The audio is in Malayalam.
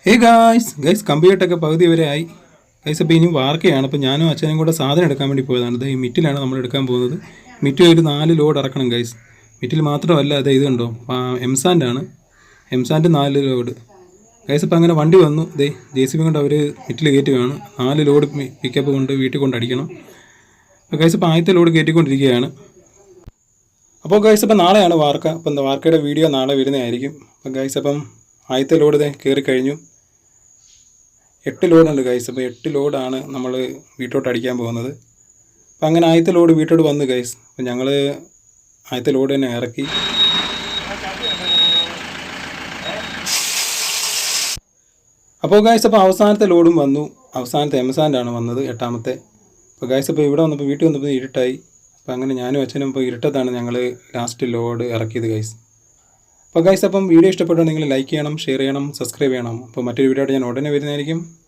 ഏ ഗൈസ് കമ്പ്യൂട്ടറൊക്കെ പകുതി വരെ ആയി. ഗൈസ് അപ്പോൾ ഇനി വാർക്കയാണ്. അപ്പോൾ ഞാനും അച്ഛനും കൂടെ സാധനം എടുക്കാൻ വേണ്ടി പോയതാണ്. ഇത് ഈ മിറ്റിലാണ് നമ്മൾ എടുക്കാൻ പോകുന്നത്. മിറ്റിൽ ഒരു 4 ലോഡ് ഇറക്കണം ഗൈസ്. മിറ്റിൽ മാത്രമല്ല, അത് ഇത് കണ്ടോ, എംസാൻഡാണ്. M-sand 4 load guys. അപ്പോൾ അങ്ങനെ വണ്ടി വന്നു. JCB കൊണ്ട് അവർ മിറ്റിൽ കയറ്റുകയാണ്. 4 ലോഡ് പിക്കപ്പ് കൊണ്ട് വീട്ടിൽ കൊണ്ട് അടിക്കണം. അപ്പോൾ ഗൈസ് ഇപ്പോൾ ആദ്യത്തെ ലോഡ് കയറ്റിക്കൊണ്ടിരിക്കുകയാണ്. അപ്പോൾ ഗൈസ് അപ്പോൾ നാളെയാണ് വാർക്ക. അപ്പോൾ എന്താ വാർക്കയുടെ വീഡിയോ നാളെ വരുന്നതായിരിക്കും. അപ്പോൾ ഗൈസ് അപ്പം ആദ്യത്തെ ലോഡ് കയറി കഴിഞ്ഞു. 8 ലോഡുണ്ട് ഗൈസ്. അപ്പോൾ 8 ലോഡാണ് നമ്മൾ വീട്ടോട്ട് അടിക്കാൻ പോകുന്നത്. അപ്പോൾ അങ്ങനെ ആദ്യത്തെ ലോഡ് വീട്ടോട്ട് വന്നു ഗൈസ്. അപ്പോൾ ഞങ്ങൾ ആദ്യത്തെ ലോഡ് തന്നെ ഇറക്കി. അപ്പോൾ ഗൈസ് അപ്പോൾ അവസാനത്തെ ലോഡും വന്നു. അവസാനത്തെ എംസാൻഡാണ് വന്നത്, 8ാമത്തെ. അപ്പോൾ ഗൈസ് അപ്പോൾ ഇവിടെ വന്നപ്പോൾ വീട്ടിൽ വന്നപ്പോൾ ഇരുട്ടായി. അപ്പോൾ അങ്ങനെ ഞാനും അച്ഛനും ഇപ്പോൾ ഇരുട്ടത്താണ് ഞങ്ങൾ ലാസ്റ്റ് ലോഡ് ഇറക്കിയത് ഗൈസ്. അപ്പോൾ ഗൈസ് അപ്പം വീഡിയോ ഇഷ്ടപ്പെട്ടുണ്ടെങ്കിൽ ലൈക്ക് ചെയ്യണം, ഷെയർ ചെയ്യണം, സബ്സ്ക്രൈബ് ചെയ്യണം. അപ്പോൾ മറ്റൊരു വീഡിയോ ആയിട്ട് ഞാൻ ഉടനെ വരുന്നതായിരിക്കും.